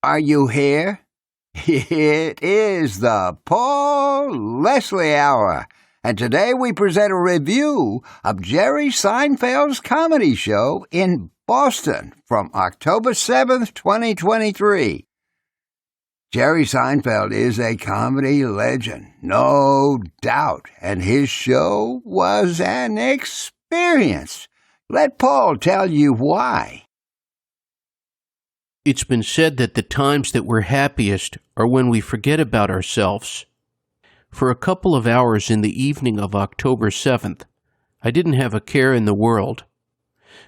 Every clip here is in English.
Are you here? It is the Paul Leslie Hour, and today we present a review of Jerry Seinfeld's comedy show in Boston from October 7th, 2023. Jerry Seinfeld is a comedy legend, no doubt, and his show was an experience. Let Paul tell you why. It's been said that the times that we're happiest are when we forget about ourselves. For a couple of hours in the evening of October 7th, I didn't have a care in the world.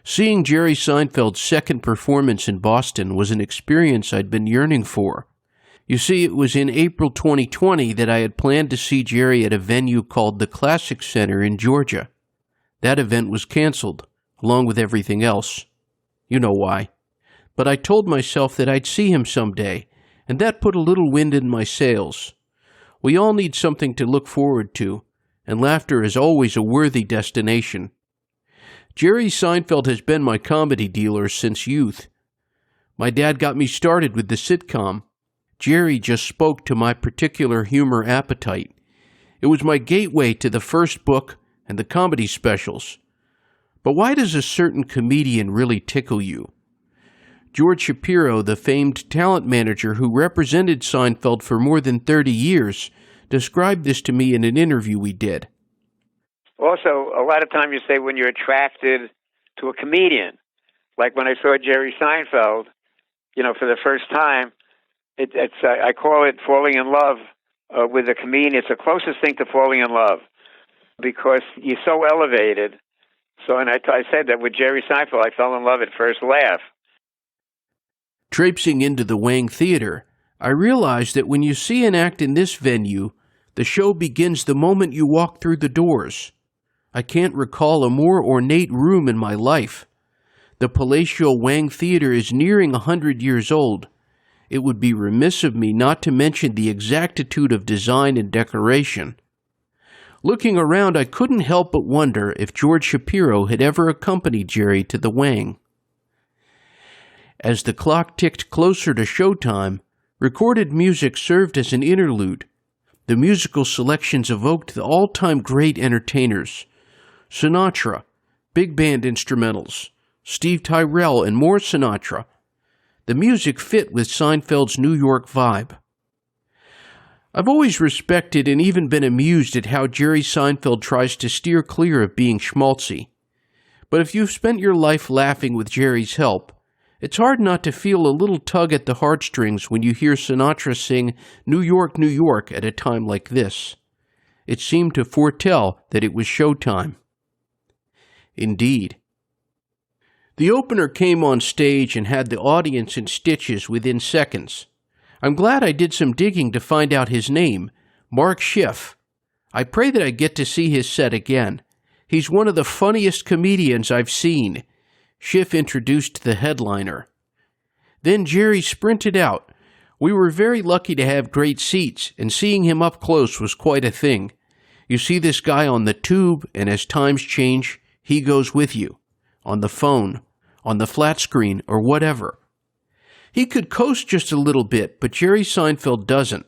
Seeing Jerry Seinfeld's second performance in Boston was an experience I'd been yearning for. You see, it was in April 2020 that I had planned to see Jerry at a venue called the Classic Center in Georgia. That event was canceled, along with everything else. You know why. But I told myself that I'd see him someday, and that put a little wind in my sails. We all need something to look forward to, and laughter is always a worthy destination. Jerry Seinfeld has been my comedy dealer since youth. My dad got me started with the sitcom. Jerry just spoke to my particular humor appetite. It was my gateway to the first book and the comedy specials. But why does a certain comedian really tickle you? George Shapiro, the famed talent manager who represented Seinfeld for more than 30 years, described this to me in an interview we did. Also, a lot of times you say when you're attracted to a comedian, like when I saw Jerry Seinfeld, for the first time, I call it falling in love with a comedian. It's the closest thing to falling in love because you're so elevated. And I said that with Jerry Seinfeld, I fell in love at first laugh. Traipsing into the Wang Theater, I realized that when you see an act in this venue, the show begins the moment you walk through the doors. I can't recall a more ornate room in my life. The palatial Wang Theater is nearing 100 years old. It would be remiss of me not to mention the exactitude of design and decoration. Looking around, I couldn't help but wonder if George Shapiro had ever accompanied Jerry to the Wang. As the clock ticked closer to showtime, recorded music served as an interlude. The musical selections evoked the all-time great entertainers: Sinatra, big band instrumentals, Steve Tyrell, and more Sinatra. The music fit with Seinfeld's New York vibe. I've always respected and even been amused at how Jerry Seinfeld tries to steer clear of being schmaltzy. But if you've spent your life laughing with Jerry's help, it's hard not to feel a little tug at the heartstrings when you hear Sinatra sing New York, New York at a time like this. It seemed to foretell that it was showtime. Indeed. The opener came on stage and had the audience in stitches within seconds. I'm glad I did some digging to find out his name, Mark Schiff. I pray that I get to see his set again. He's one of the funniest comedians I've seen. Schiff introduced the headliner. Then Jerry sprinted out. We were very lucky to have great seats, and seeing him up close was quite a thing. You see this guy on the tube, and as times change, he goes with you. On the phone, on the flat screen, or whatever. He could coast just a little bit, but Jerry Seinfeld doesn't.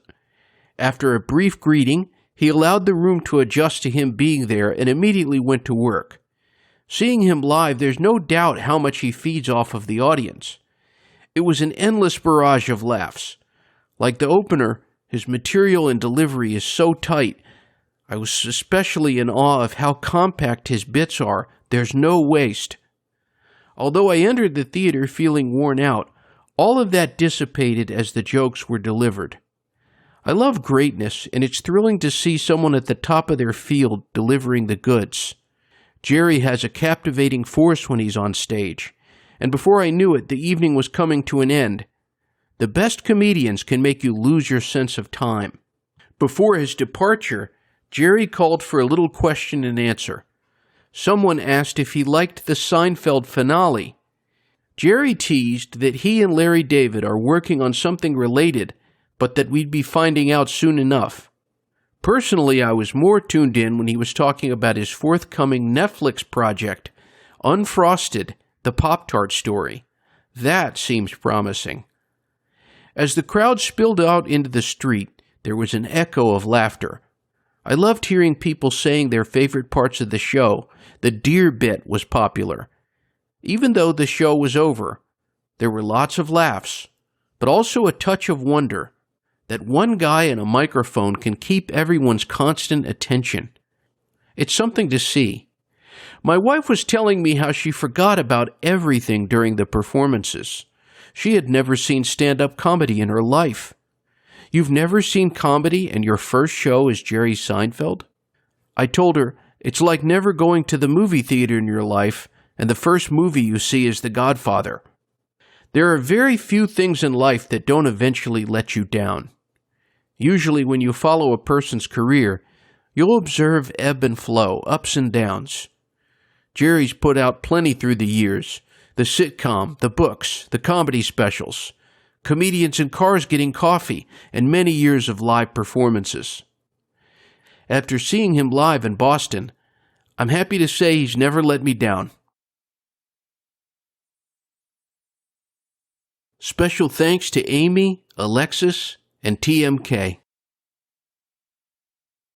After a brief greeting, he allowed the room to adjust to him being there and immediately went to work. Seeing him live, there's no doubt how much he feeds off of the audience. It was an endless barrage of laughs. Like the opener, his material and delivery is so tight. I was especially in awe of how compact his bits are. There's no waste. Although I entered the theater feeling worn out, all of that dissipated as the jokes were delivered. I love greatness, and it's thrilling to see someone at the top of their field delivering the goods. Jerry has a captivating force when he's on stage, and before I knew it, the evening was coming to an end. The best comedians can make you lose your sense of time. Before his departure, Jerry called for a little question and answer. Someone asked if he liked the Seinfeld finale. Jerry teased that he and Larry David are working on something related, but that we'd be finding out soon enough. Personally, I was more tuned in when he was talking about his forthcoming Netflix project, Unfrosted, the Pop-Tart story. That seems promising. As the crowd spilled out into the street, there was an echo of laughter. I loved hearing people saying their favorite parts of the show. The deer bit was popular. Even though the show was over, there were lots of laughs, but also a touch of wonder that one guy and a microphone can keep everyone's constant attention. It's something to see. My wife was telling me how she forgot about everything during the performances. She had never seen stand-up comedy in her life. You've never seen comedy and your first show is Jerry Seinfeld? I told her, it's like never going to the movie theater in your life and the first movie you see is The Godfather. There are very few things in life that don't eventually let you down. Usually when you follow a person's career, you'll observe ebb and flow, ups and downs. Jerry's put out plenty through the years. The sitcom, the books, the comedy specials, comedians in cars getting coffee, and many years of live performances. After seeing him live in Boston, I'm happy to say he's never let me down. Special thanks to Amy, Alexis, and TMK.